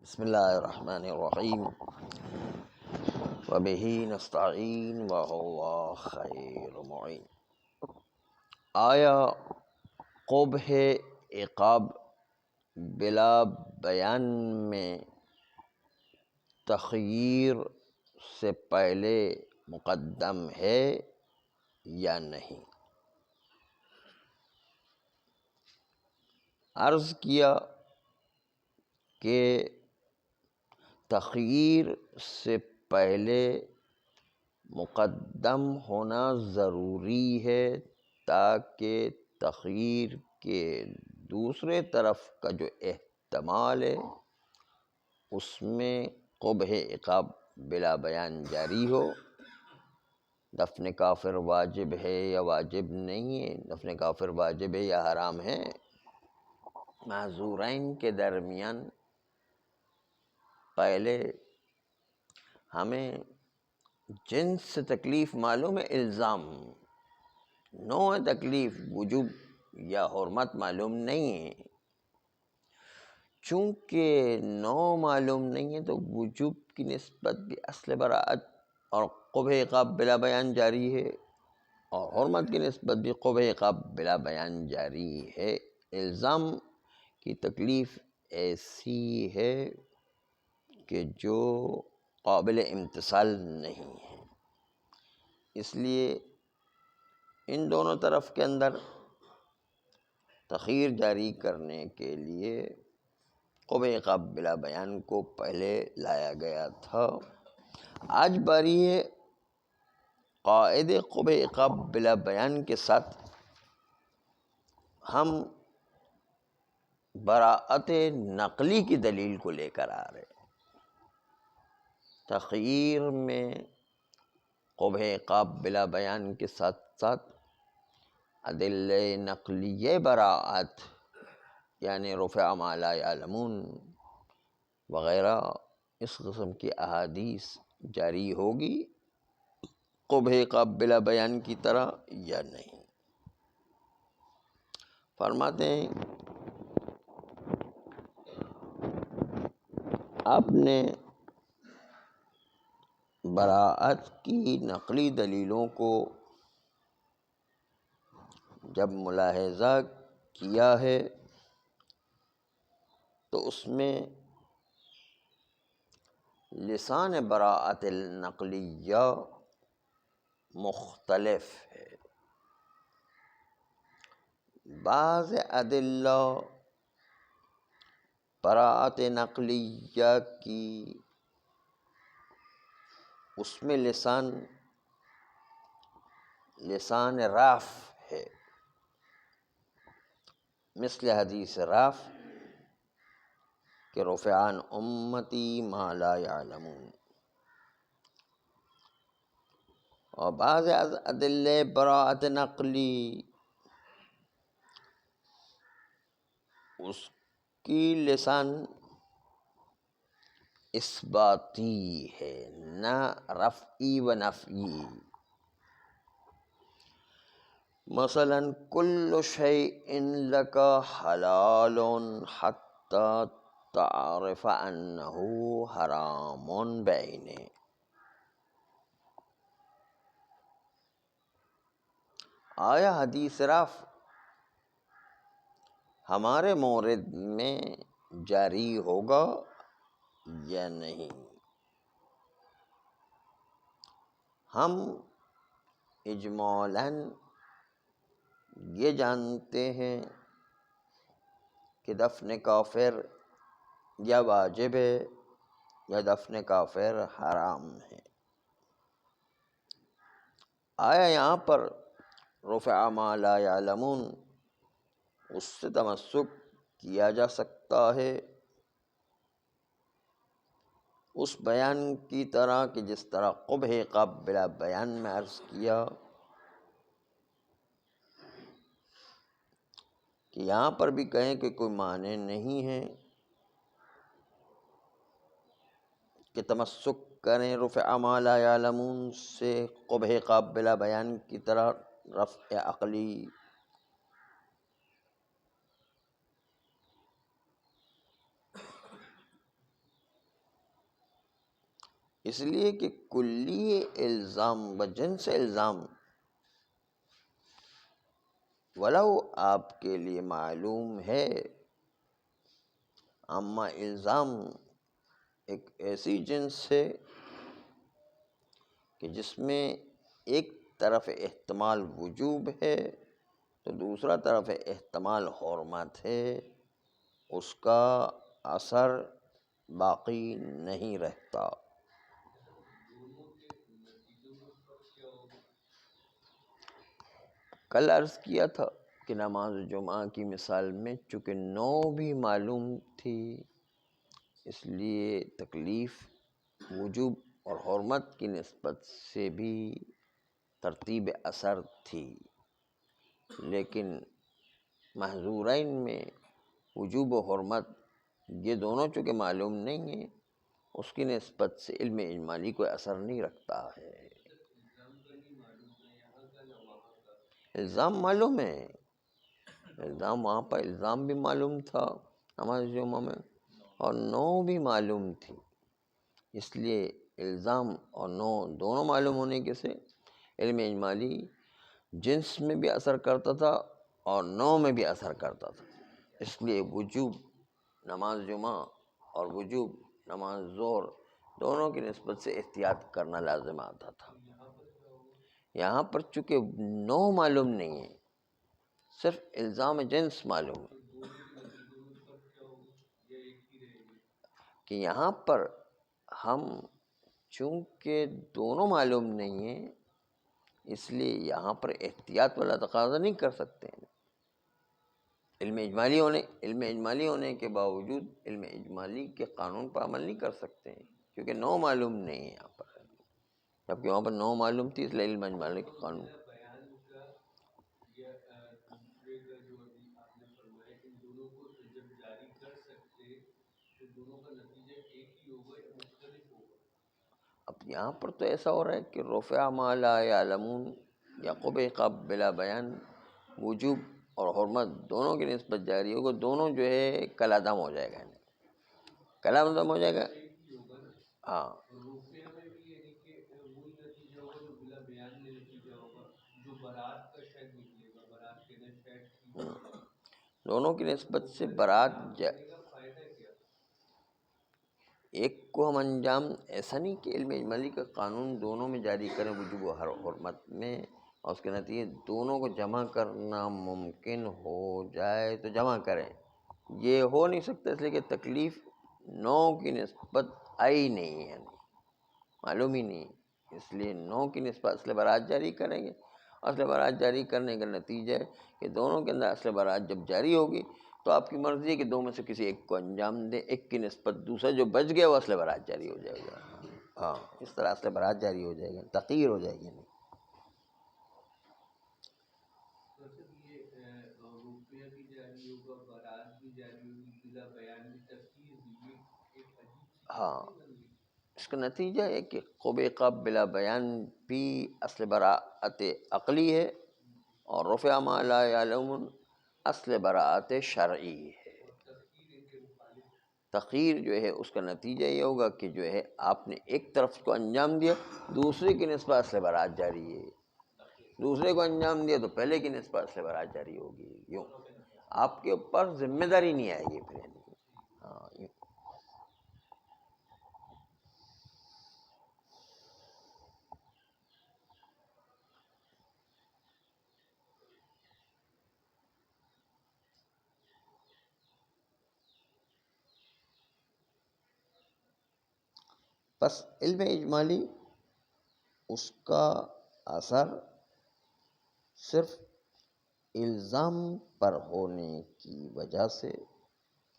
بسم اللہ الرحمن الرحیم وبہ نستعین وہو خیر معین۔ آیا قبح عقاب بلا بیان میں تخییر سے پہلے مقدم ہے یا نہیں؟ عرض کیا کہ تخییر سے پہلے مقدم ہونا ضروری ہے تاکہ تخییر کے دوسرے طرف کا جو احتمال ہے اس میں قبح عقاب بلا بیان جاری ہو۔ دفن کافر واجب ہے یا واجب نہیں ہے، دفن کافر واجب ہے یا حرام ہے، معذورین کے درمیان پہلے ہمیں جنس سے تکلیف معلوم ہے، الزام، نوع تکلیف وجوب یا حرمت معلوم نہیں ہے۔ چونکہ نوع معلوم نہیں ہے تو وجوب کی نسبت بھی اصل براءت اور قبح عقاب بلا بیان جاری ہے، اور حرمت کی نسبت بھی قبح عقاب بلا بیان جاری ہے۔ الزام کی تکلیف ایسی ہے کہ جو قابل امتثال نہیں ہے، اس لیے ان دونوں طرف کے اندر تخییر جاری کرنے کے لیے قبح عقاب بلا بیان کو پہلے لایا گیا تھا۔ آج باری ہے قاعدے قبح عقاب بلا بیان کے ساتھ ہم براءت نقلی کی دلیل کو لے کر آ رہے ہیں۔ تخییر میں قبح عقاب بلا بیان کے ساتھ ساتھ ادلہ نقلیہ براءت یعنی رفع ما لا یعلمون وغیرہ اس قسم کی احادیث جاری ہوگی قبح عقاب بلا بیان کی طرح یا نہیں۔ فرماتے ہیں آپ نے براءت کی نقلی دلیلوں کو جب ملاحظہ کیا ہے تو اس میں لسان براءت النقلیہ مختلف ہے۔ بعض ادلہ براءت نقلیہ کی اس میں لسان رفع ہے، مثل حدیث رفع کہ رفع عن امتی ما لا یعلمون، اور بعض ادلہ براءت نقلی اس کی لسان اثباتی ہے، نہ رفعی و نفعی۔ مثلا کل شیء لک حلال حتی تعرف انہ حرام بعینہ۔ آیا حدیث رفع ہمارے مورد میں جاری ہوگا یا نہیں؟ ہم اجمالاً یہ جانتے ہیں کہ دفن کافر یا واجب ہے یا دفن کافر حرام ہے۔ آیا یہاں پر رفع ما لا یعلمون اس سے تمسک کیا جا سکتا ہے اس بیان کی طرح کہ جس طرح قبح عقاب بلا بیان میں عرض کیا کہ یہاں پر بھی کہیں کہ کوئی معنی نہیں ہے کہ تمسک کریں رفع ما لا یعلمون سے قبح عقاب بلا بیان کی طرح رفع عقلی۔ اس لیے کہ کلی الزام و جنس الزام ولو آپ کے لیے معلوم ہے، اما الزام ایک ایسی جنس ہے کہ جس میں ایک طرف احتمال وجوب ہے تو دوسرا طرف احتمال حرمت ہے، اس کا اثر باقی نہیں رہتا۔ کل عرض کیا تھا کہ نماز جمعہ کی مثال میں چونکہ نو بھی معلوم تھی، اس لیے تکلیف وجوب اور حرمت کی نسبت سے بھی ترتیب اثر تھی، لیکن محظورین میں وجوب و حرمت یہ دونوں چونکہ معلوم نہیں ہیں، اس کی نسبت سے علم اجمالی کوئی اثر نہیں رکھتا ہے۔ الزام معلوم ہے، الزام وہاں پر الزام بھی معلوم تھا نماز جمعہ میں، اور نو بھی معلوم تھی، اس لیے الزام اور نو دونوں معلوم ہونے کے سے علم اجمالی جنس میں بھی اثر کرتا تھا اور نو میں بھی اثر کرتا تھا، اس لیے وجوب نماز جمعہ اور وجوب نماز ظہر دونوں کی نسبت سے احتیاط کرنا لازم آتا تھا۔ یہاں پر چونکہ نو معلوم نہیں ہے، صرف الزام جنس معلوم ہے، کہ یہاں پر ہم چونکہ دونوں معلوم نہیں ہیں، اس لیے یہاں پر احتیاط والا تقاضا نہیں کر سکتے ہیں۔ علم اجمالی ہونے کے باوجود علم اجمالی کے قانون پر عمل نہیں کر سکتے ہیں، کیونکہ نو معلوم نہیں ہے یہاں پر، جبکہ وہاں پر نو معلوم تھی، اس لیے علم اجمالی کے قانون اب یہاں پر تو ایسا ہو رہا ہے کہ رفع ما لا یعلمون یا قبح بلا بیان وجوب اور حرمت دونوں کی نسبت جاری ہوگا، دونوں جو ہے کل عدم ہو جائے گا، کل عدم ہو جائے گا۔ ہاں، دونوں کی نسبت سے برات ایک کو ہم انجام، ایسا نہیں کہ علم اجمالی کا قانون دونوں میں جاری کریں وجوب و حرمت میں، اور اس کے نتیجے دونوں کو جمع کرنا ممکن ہو جائے تو جمع کریں، یہ ہو نہیں سکتا، اس لیے کہ تکلیف نو کی نسبت آئی نہیں ہے، معلوم ہی نہیں، اس لیے نو کی نسبت اصل برات جاری کریں گے، اصل برات جاری کرنے کا نتیجہ ہے کہ دونوں کے اندر اصل برات جب جاری ہوگی تو آپ کی مرضی ہے کہ دو میں سے کسی ایک کو انجام دیں، ایک کی نسبت دوسرا جو بچ گیا وہ اصل برات جاری ہو جائے گا۔ ہاں، اس طرح اصل برات جاری ہو جائے گا، تغیر ہو جائے گی۔ ہاں، اس کا نتیجہ ہے کہ قبح بلا بیان بھی اصل براعت عقلی ہے، اور رفع ما لا یعلمون اصل براعت شرعی ہے۔ تخیر جو ہے اس کا نتیجہ یہ ہوگا کہ جو ہے آپ نے ایک طرف کو انجام دیا، دوسرے کی نسبت اصل برات جاری ہے، دوسرے کو انجام دیا تو پہلے کی نسبت اصل برات جاری ہوگی، یوں آپ کے اوپر ذمہ داری نہیں آئے گی پھر۔ ہاں، یوں۔ بس علم اجمالی اس کا اثر صرف الزام پر ہونے کی وجہ سے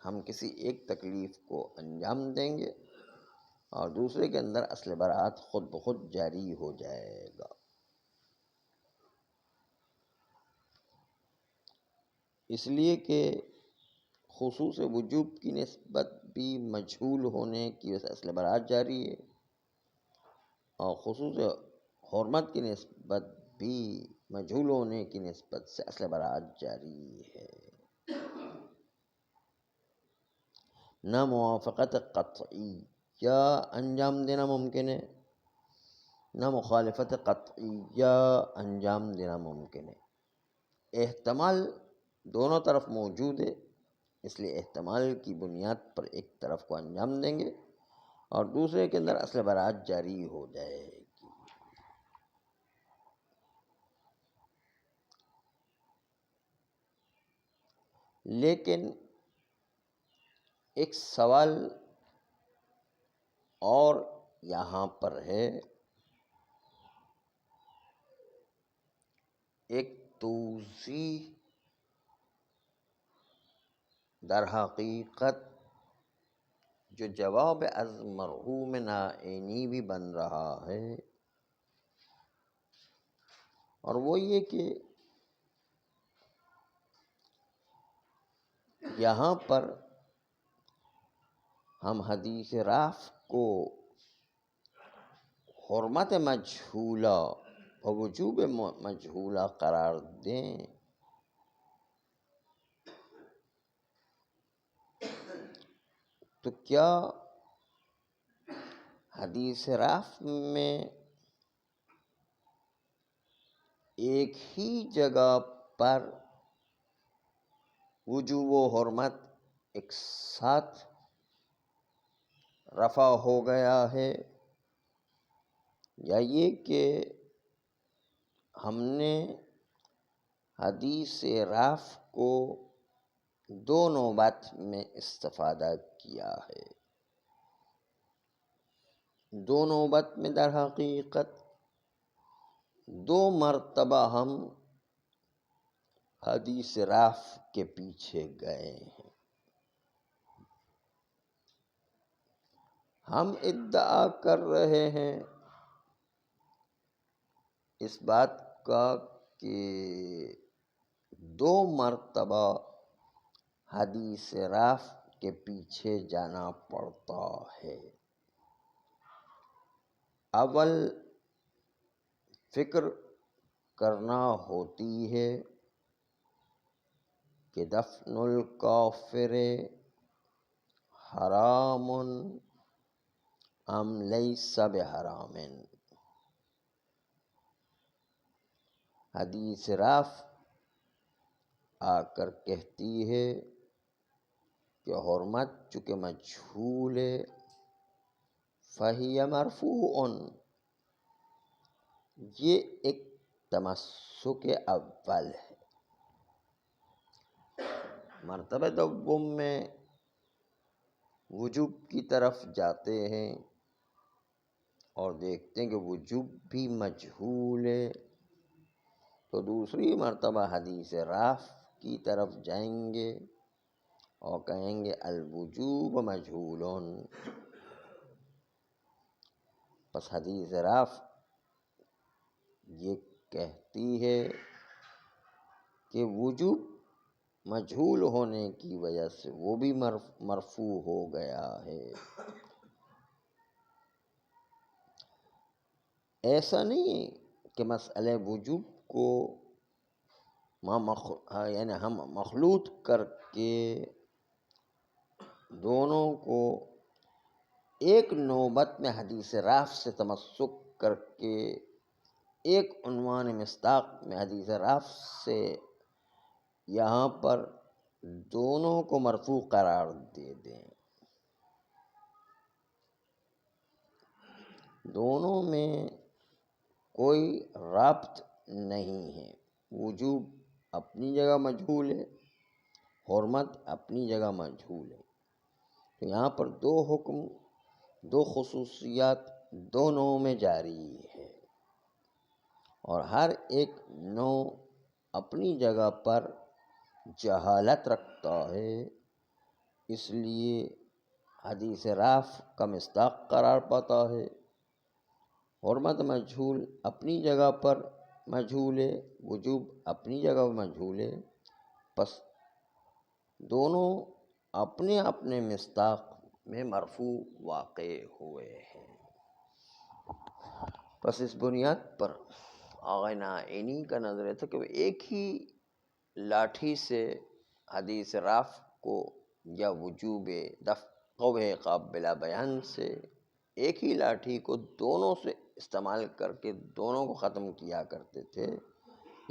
ہم کسی ایک تکلیف کو انجام دیں گے اور دوسرے کے اندر اصل برات خود بخود جاری ہو جائے گا۔ اس لیے کہ خصوص وجوب کی نسبت بھی مجہول ہونے کی وجہ سے اصل برات جاری ہے، اور خصوص حرمت کی نسبت بھی مجہول ہونے کی نسبت سے اصل برات جاری ہے۔ نہ موافقت قطعیت قطعیہ انجام دینا ممکن ہے، نہ مخالفت قطعیہ انجام دینا ممکن ہے۔ احتمال دونوں طرف موجود ہے، اس لیے احتمال کی بنیاد پر ایک طرف کو انجام دیں گے اور دوسرے کے اندر اصل برات جاری ہو جائے گی۔ لیکن ایک سوال اور یہاں پر ہے، ایک توضیح در حقیقت جو جواب از مرحوم نعینی بھی بن رہا ہے، اور وہ یہ کہ یہاں پر ہم حدیث رفع کو حرمت مجہولہ و وجوب مجہولہ قرار دیں تو کیا حدیث رفع میں ایک ہی جگہ پر وجوب و حرمت ایک ساتھ رفع ہو گیا ہے، یا یہ کہ ہم نے حدیث رفع کو دو نوبت میں استفادہ کیا ہے؟ دو نوبت میں در حقیقت دو مرتبہ ہم حدیث رفع کے پیچھے گئے ہیں۔ ہم ادعا کر رہے ہیں اس بات کا کہ دو مرتبہ حدیث رفع کے پیچھے جانا پڑتا ہے۔ اول فکر کرنا ہوتی ہے کہ دفن الکافر حرام ام لیس بحرام۔ حدیث رفع آ کر کہتی ہے کہ حرمت چونکہ مجہول ہے، فہی مرفوع، یہ ایک تمسک اول ہے۔ مرتبہ دوم میں وجوب کی طرف جاتے ہیں اور دیکھتے ہیں کہ وجوب بھی مجہول ہے، تو دوسری مرتبہ حدیث رفع کی طرف جائیں گے اور کہیں گے الوجوب مجہول۔ پس حدیث رفع یہ کہتی ہے کہ وجوب مجہول ہونے کی وجہ سے وہ بھی مرفوع ہو گیا ہے۔ ایسا نہیں کہ مسئلہ وجوب کو یعنی ہم مخلوط کر کے دونوں کو ایک نوبت میں حدیث رفع سے تمسک کر کے ایک عنوان مصداق میں حدیث رفع سے یہاں پر دونوں کو مرفوع قرار دے دیں۔ دونوں میں کوئی ربط نہیں ہے۔ وجوب اپنی جگہ مجہول ہے، حرمت اپنی جگہ مجہول ہے، تو یہاں پر دو حکم، دو خصوصیات دونوں میں جاری ہے، اور ہر ایک نو اپنی جگہ پر جہالت رکھتا ہے، اس لیے حدیث رفع کا مصداق قرار پاتا ہے۔ حرمت مجہول اپنی جگہ پر مجہول ہے، وجوب اپنی جگہ مجہول ہے، پس دونوں اپنے اپنے مصداق میں مرفوع واقع ہوئے ہیں۔ پس اس بنیاد پر آقا نعینی کا نظریہ تھا کہ وہ ایک ہی لاٹھی سے حدیث رفع کو یا وجوب دفع قبح بلا بیان سے ایک ہی لاٹھی کو دونوں سے استعمال کر کے دونوں کو ختم کیا کرتے تھے،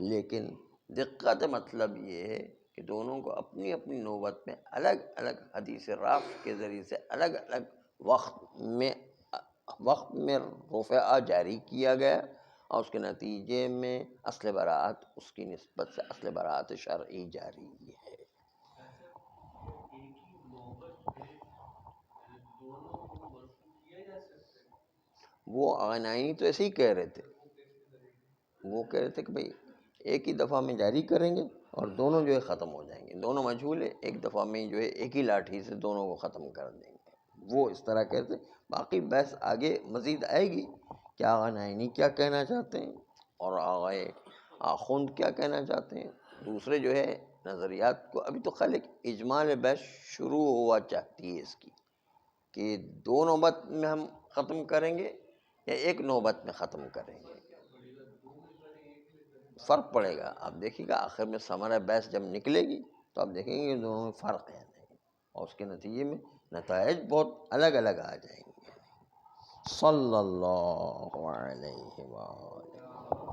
لیکن دقت مطلب یہ ہے کہ دونوں کو اپنی اپنی نوبت میں الگ الگ حدیث رفع کے ذریعے سے الگ الگ وقت میں رفع جاری کیا گیا، اور اس کے نتیجے میں اصل براعت اس کی نسبت سے اصل براعت شرعی جاری ہے۔ وہ آغنائی تو ایسے ہی کہہ رہے تھے، وہ کہہ رہے تھے کہ بھئی ایک ہی دفعہ میں جاری کریں گے اور دونوں جو ہے ختم ہو جائیں گے، دونوں مجہول ہے، ایک دفعہ میں جو ہے ایک ہی لاٹھی سے دونوں کو ختم کر دیں گے، وہ اس طرح کہتے۔ باقی بحث آگے مزید آئے گی کہ آغا نائینی کیا کہنا چاہتے ہیں اور آغا آخوند کیا کہنا چاہتے ہیں، دوسرے جو ہے نظریات کو۔ ابھی تو خالی اجمال بحث شروع ہوا چاہتی ہے اس کی، کہ دو نوبت میں ہم ختم کریں گے یا ایک نوبت میں ختم کریں گے، فرق پڑے گا۔ آپ دیکھیے گا آخر میں ثمرہ بحث جب نکلے گی تو آپ دیکھیں گے کہ دونوں میں فرق ہے نہیں، اور اس کے نتیجے میں نتائج بہت الگ الگ آ جائیں گے۔ صلی اللہ علیہ وآلہ